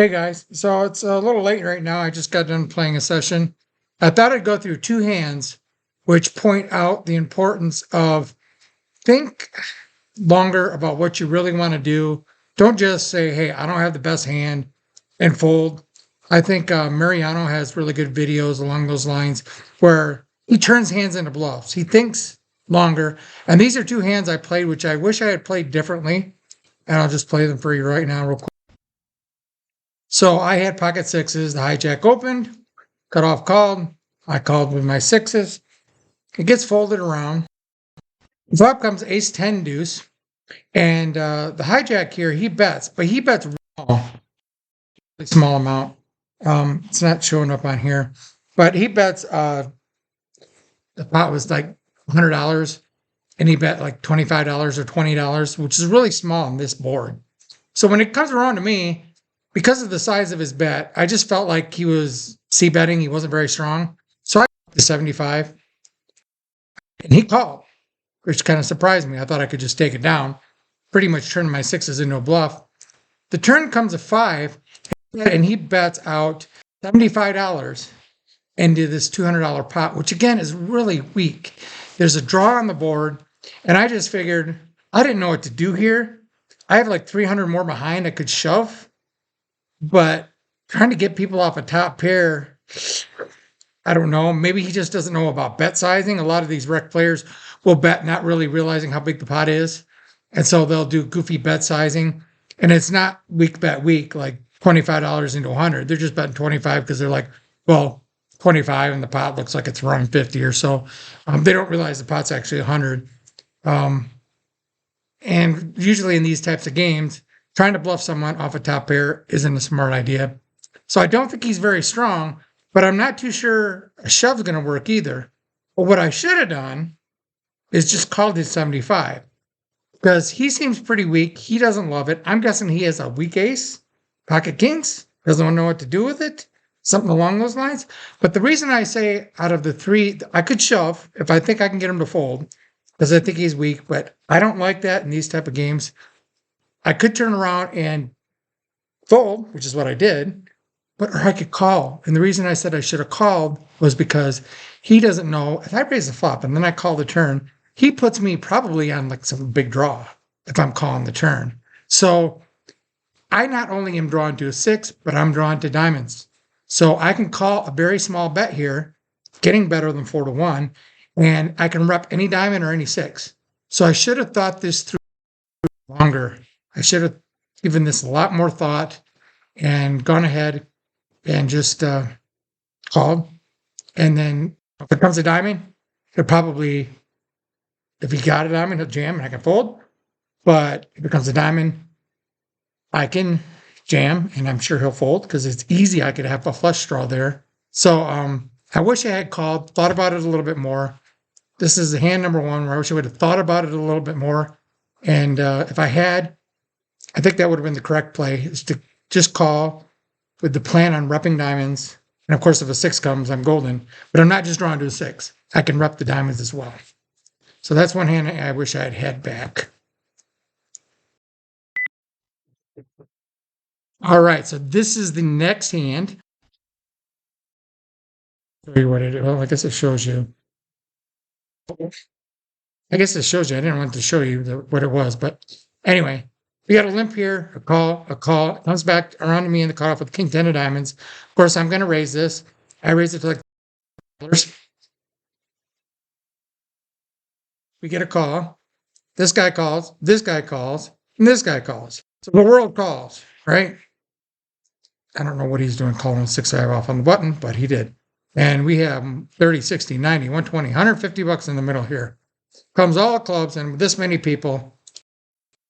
Hey guys, so it's a little late right now. I just got done playing a session. I thought I'd go through two hands, which point out the importance of think longer about what you really want to do. Don't just say, hey, I don't have the best hand and fold. I think Mariano has really good videos along those lines where he turns hands into bluffs. He thinks longer. And these are two hands I played, which I wish I had played differently. And I'll just play them for you right now, real quick. So I had pocket sixes, the hijack opened, cut off called. I called with my sixes. It gets folded around. Flop comes ace 10 deuce. And the hijack here, he bets, but he bets really small amount. It's not showing up on here, but he bets, the pot was like $100 and he bet like $25 or $20, which is really small on this board. So when it comes around to me, because of the size of his bet, I just felt like he was c-betting. He wasn't very strong. So I went to 75 and he called, which kind of surprised me. I thought I could just take it down, pretty much turn my sixes into a bluff. The turn comes a 5 and he bets out $75 into this $200 pot, which again is really weak. There's a draw on the board and I just figured I didn't know what to do here. I have like 300 more behind I could shove. But trying to get people off a top pair, I don't know. Maybe he just doesn't know about bet sizing. A lot of these rec players will bet not really realizing how big the pot is. And so they'll do goofy bet sizing. And it's not weak bet weak, like $25 into 100. They're just betting 25 because they're like, well, 25 and the pot looks like it's around 50 or so. They don't realize the pot's actually 100. And usually in these types of games, trying to bluff someone off a top pair isn't a smart idea. So I don't think he's very strong, but I'm not too sure a shove's going to work either. But what I should have done is just called his 75 because he seems pretty weak. He doesn't love it. I'm guessing he has a weak ace, pocket kings, doesn't know what to do with it, something along those lines. But the reason I say out of the three, I could shove if I think I can get him to fold because I think he's weak, but I don't like that in these type of games. I could turn around and fold, which is what I did, or I could call. And the reason I said I should have called was because he doesn't know. If I raise the flop and then I call the turn, he puts me probably on like some big draw if I'm calling the turn. So I not only am drawn to a 6, but I'm drawn to diamonds. So I can call a very small bet here, getting better than 4-1, and I can rep any diamond or any 6. So I should have thought this through longer. I should have given this a lot more thought and gone ahead and just called. And then if it comes a diamond, he'll probably, if he got a diamond, he'll jam and I can fold. But if it comes a diamond, I can jam and I'm sure he'll fold because it's easy. I could have a flush draw there. So I wish I had called, thought about it a little bit more. This is hand number 1 where I wish I would have thought about it a little bit more. And if I had, I think that would have been the correct play, is to just call with the plan on repping diamonds. And of course, if a 6 comes, I'm golden. But I'm not just drawn to a 6. I can rep the diamonds as well. So that's one hand I wish I had back. All right, so this is the next hand. Show you what it is. Well, I guess it shows you. I guess it shows you. I didn't want to show you what it was, but anyway. We got a limp here, a call, it comes back around to me in the cutoff with king 10 of diamonds. Of course, I'm going to raise this. I raise it to like $. We get a call. This guy calls, this guy calls, and this guy calls. So the world calls, right? I don't know what he's doing calling 6-5 off on the button, but he did. And we have 30, 60, 90, 120, $150 in the middle here. Comes all clubs, and with this many people,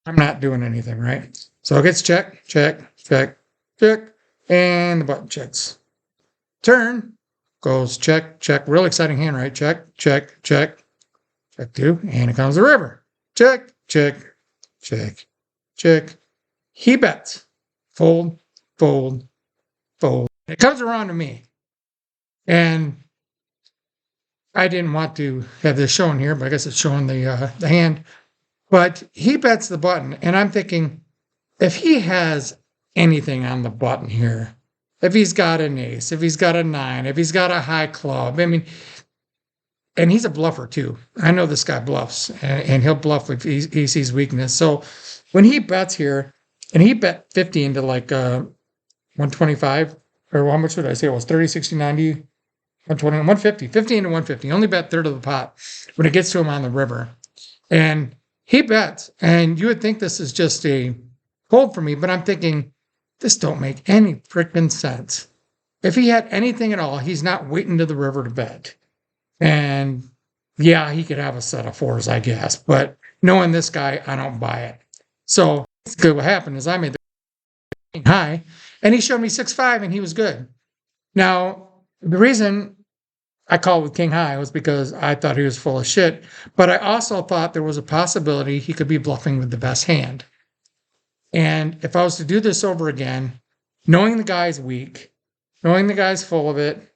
I'm not doing anything, right? So it gets check, check, check, check, and the button checks. Turn goes check, check. Real exciting hand, right? Check, check, check, check 2, and it comes the river. Check, check, check, check. He bets. Fold, fold, fold. It comes around to me. And I didn't want to have this shown here, but I guess it's showing the hand. But he bets the button, and I'm thinking, if he has anything on the button here. If he's got an ace, if he's got a 9, if he's got a high club, I mean, and he's a bluffer too. I know this guy bluffs, and he'll bluff if he sees weakness. So when he bets here, and he bet 50 into like 125, or how much did I say it was? 30, 60, 90, 120, 150, 50 into 150. He only bet third of the pot when it gets to him on the river. And he bets, and you would think this is just a fold for me, but I'm thinking, this don't make any freaking sense. If he had anything at all, he's not waiting to the river to bet. And yeah, he could have a set of 4s, I guess. But knowing this guy, I don't buy it. So basically what happened is I made the king high, and he showed me 6-5, and he was good. Now, the reason I called with king high was because I thought he was full of shit. But I also thought there was a possibility he could be bluffing with the best hand. And if I was to do this over again, knowing the guy's weak, knowing the guy's full of it,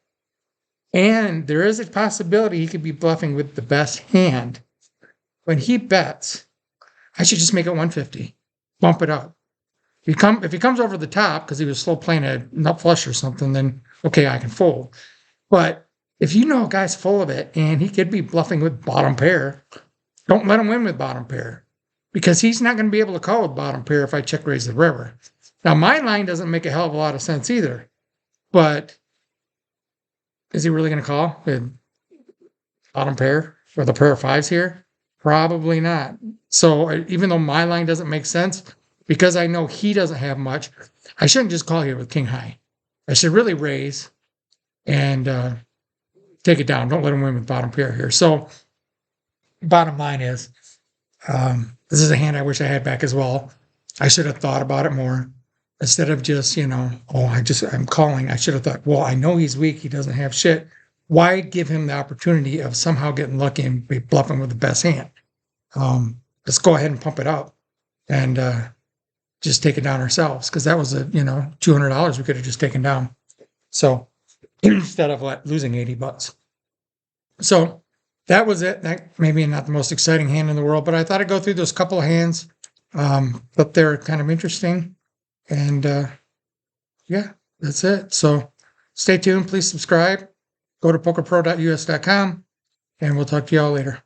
and there is a possibility he could be bluffing with the best hand, when he bets, I should just make it 150, bump it up. If he comes over the top because he was slow playing a nut flush or something, then okay, I can fold. But if you know a guy's full of it and he could be bluffing with bottom pair, don't let him win with bottom pair, because he's not going to be able to call with bottom pair if I check raise the river. Now, my line doesn't make a hell of a lot of sense either, but is he really going to call with bottom pair with a pair of 5s here? Probably not. So even though my line doesn't make sense, because I know he doesn't have much, I shouldn't just call here with king high. I should really raise and take it down. Don't let him win with bottom pair here. So bottom line is, this is a hand I wish I had back as well. I should have thought about it more instead of just, I'm calling. I should have thought, well, I know he's weak. He doesn't have shit. Why give him the opportunity of somehow getting lucky and be bluffing with the best hand? Let's go ahead and pump it up and just take it down ourselves, because that was $200 we could have just taken down. So instead of losing $80. So that was it. That maybe not the most exciting hand in the world, but I thought I'd go through those couple of hands. But they're kind of interesting. And yeah, that's it. So stay tuned. Please subscribe. Go to pokerpro.us.com, and we'll talk to y'all later.